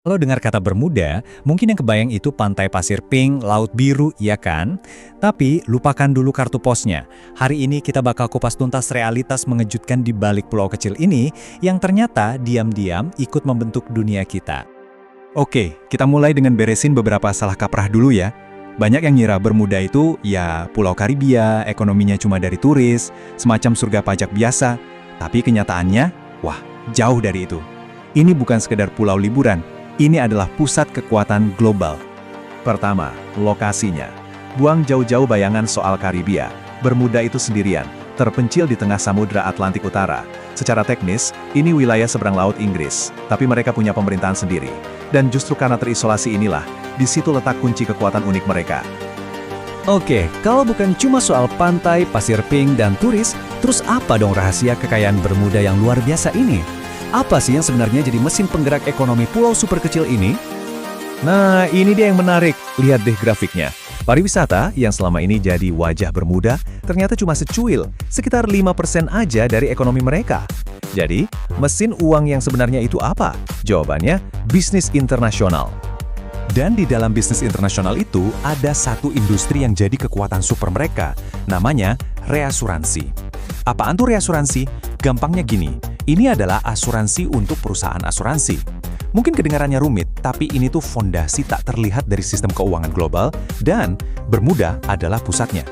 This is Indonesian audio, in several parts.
Kalau dengar kata Bermuda, mungkin yang kebayang itu pantai pasir pink, laut biru, ya kan? Tapi lupakan dulu kartu posnya. Hari ini kita bakal kupas tuntas realitas mengejutkan di balik pulau kecil ini yang ternyata diam-diam ikut membentuk dunia kita. Oke, kita mulai dengan beresin beberapa salah kaprah dulu ya. Banyak yang ngira Bermuda itu ya Pulau Karibia, ekonominya cuma dari turis, semacam surga pajak biasa. Tapi kenyataannya, wah, jauh dari itu. Ini bukan sekedar pulau liburan, ini adalah pusat kekuatan global. Pertama, lokasinya. Buang jauh-jauh bayangan soal Karibia. Bermuda itu sendirian, terpencil di tengah Samudra Atlantik Utara. Secara teknis, ini wilayah seberang laut Inggris, tapi mereka punya pemerintahan sendiri. Dan justru karena terisolasi inilah, di situ letak kunci kekuatan unik mereka. Oke, kalau bukan cuma soal pantai, pasir pink, dan turis, terus apa dong rahasia kekayaan Bermuda yang luar biasa ini? Apa sih yang sebenarnya jadi mesin penggerak ekonomi pulau super kecil ini? Nah, ini dia yang menarik. Lihat deh grafiknya. Pariwisata yang selama ini jadi wajah Bermuda, ternyata cuma secuil, sekitar 5% aja dari ekonomi mereka. Jadi, mesin uang yang sebenarnya itu apa? Jawabannya, bisnis internasional. Dan di dalam bisnis internasional itu, ada satu industri yang jadi kekuatan super mereka, namanya reasuransi. Apaan tuh reasuransi? Gampangnya gini, ini adalah asuransi untuk perusahaan asuransi. Mungkin kedengarannya rumit, tapi ini tuh fondasi tak terlihat dari sistem keuangan global, dan Bermuda adalah pusatnya.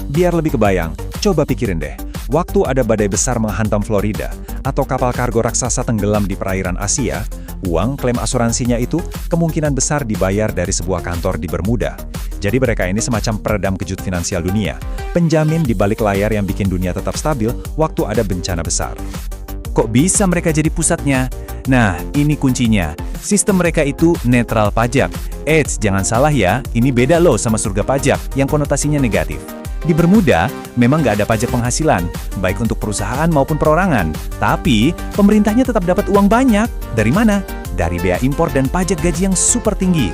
Biar lebih kebayang, coba pikirin deh, waktu ada badai besar menghantam Florida, atau kapal kargo raksasa tenggelam di perairan Asia, uang klaim asuransinya itu kemungkinan besar dibayar dari sebuah kantor di Bermuda. Jadi mereka ini semacam peredam kejut finansial dunia, penjamin di balik layar yang bikin dunia tetap stabil waktu ada bencana besar. Kok bisa mereka jadi pusatnya? Nah, ini kuncinya. Sistem mereka itu netral pajak. Eits, jangan salah ya, ini beda loh sama surga pajak yang konotasinya negatif. Di Bermuda, memang nggak ada pajak penghasilan, baik untuk perusahaan maupun perorangan. Tapi, pemerintahnya tetap dapat uang banyak. Dari mana? Dari bea impor dan pajak gaji yang super tinggi.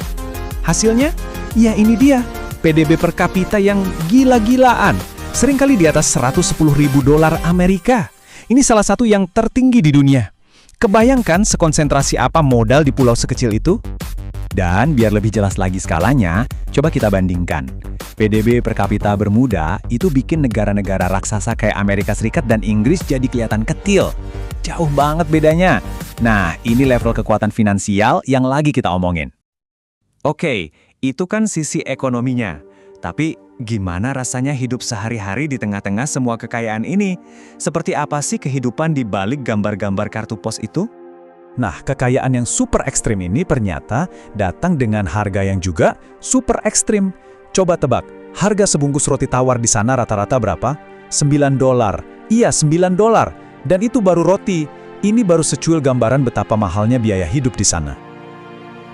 Hasilnya? Ya ini dia, PDB per kapita yang gila-gilaan. Seringkali di atas 110.000 dolar Amerika. Ini salah satu yang tertinggi di dunia. Kebayangkan sekonsentrasi apa modal di pulau sekecil itu? Dan biar lebih jelas lagi skalanya, coba kita bandingkan. PDB per kapita Bermuda itu bikin negara-negara raksasa kayak Amerika Serikat dan Inggris jadi kelihatan kecil. Jauh banget bedanya. Nah, ini level kekuatan finansial yang lagi kita omongin. Oke, itu kan sisi ekonominya. Tapi gimana rasanya hidup sehari-hari di tengah-tengah semua kekayaan ini? Seperti apa sih kehidupan di balik gambar-gambar kartu pos itu? Nah, kekayaan yang super ekstrim ini ternyata datang dengan harga yang juga super ekstrim. Coba tebak, harga sebungkus roti tawar di sana rata-rata berapa? $9. Iya, $9. Dan itu baru roti. Ini baru secuil gambaran betapa mahalnya biaya hidup di sana.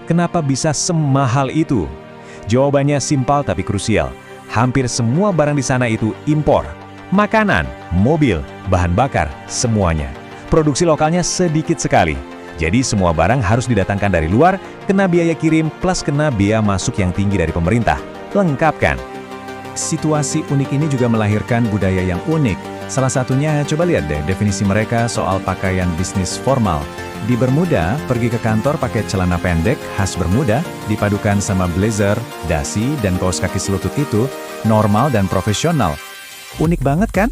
Kenapa bisa semahal itu? Jawabannya simpel tapi krusial. Hampir semua barang di sana itu impor. Makanan, mobil, bahan bakar, semuanya. Produksi lokalnya sedikit sekali. Jadi semua barang harus didatangkan dari luar, kena biaya kirim, plus kena biaya masuk yang tinggi dari pemerintah. Lengkap kan? Situasi unik ini juga melahirkan budaya yang unik. Salah satunya, coba lihat deh definisi mereka soal pakaian bisnis formal. Di Bermuda, pergi ke kantor pakai celana pendek khas Bermuda, dipadukan sama blazer, dasi, dan kaos kaki selutut itu, normal dan profesional. Unik banget kan?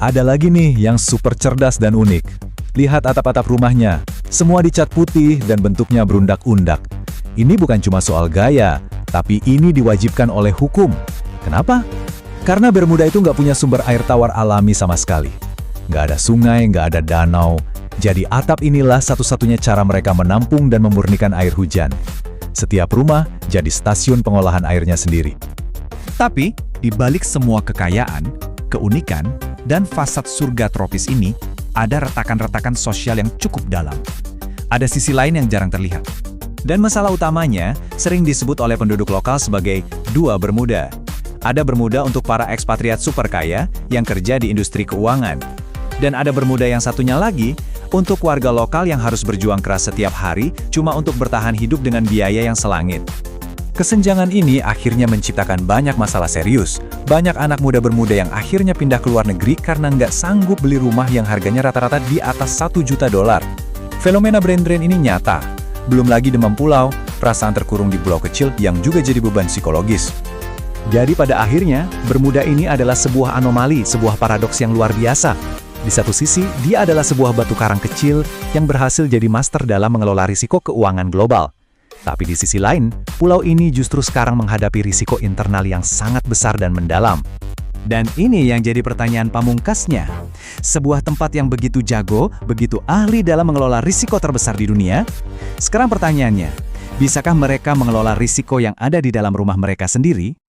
Ada lagi nih yang super cerdas dan unik. Lihat atap-atap rumahnya, semua dicat putih dan bentuknya berundak-undak. Ini bukan cuma soal gaya, tapi ini diwajibkan oleh hukum. Kenapa? Karena Bermuda itu nggak punya sumber air tawar alami sama sekali. Nggak ada sungai, nggak ada danau. Jadi atap inilah satu-satunya cara mereka menampung dan memurnikan air hujan. Setiap rumah jadi stasiun pengolahan airnya sendiri. Tapi, di balik semua kekayaan, keunikan, dan fasad surga tropis ini, ada retakan-retakan sosial yang cukup dalam. Ada sisi lain yang jarang terlihat. Dan masalah utamanya sering disebut oleh penduduk lokal sebagai dua Bermuda. Ada Bermuda untuk para ekspatriat super kaya yang kerja di industri keuangan. Dan ada Bermuda yang satunya lagi untuk warga lokal yang harus berjuang keras setiap hari cuma untuk bertahan hidup dengan biaya yang selangit. Kesenjangan ini akhirnya menciptakan banyak masalah serius. Banyak anak muda Bermuda yang akhirnya pindah ke luar negeri karena nggak sanggup beli rumah yang harganya rata-rata di atas $1 juta. Fenomena brain drain ini nyata. Belum lagi demam pulau, perasaan terkurung di pulau kecil yang juga jadi beban psikologis. Jadi pada akhirnya, Bermuda ini adalah sebuah anomali, sebuah paradoks yang luar biasa. Di satu sisi, dia adalah sebuah batu karang kecil yang berhasil jadi master dalam mengelola risiko keuangan global. Tapi di sisi lain, pulau ini justru sekarang menghadapi risiko internal yang sangat besar dan mendalam. Dan ini yang jadi pertanyaan pamungkasnya. Sebuah tempat yang begitu jago, begitu ahli dalam mengelola risiko terbesar di dunia. Sekarang pertanyaannya, bisakah mereka mengelola risiko yang ada di dalam rumah mereka sendiri?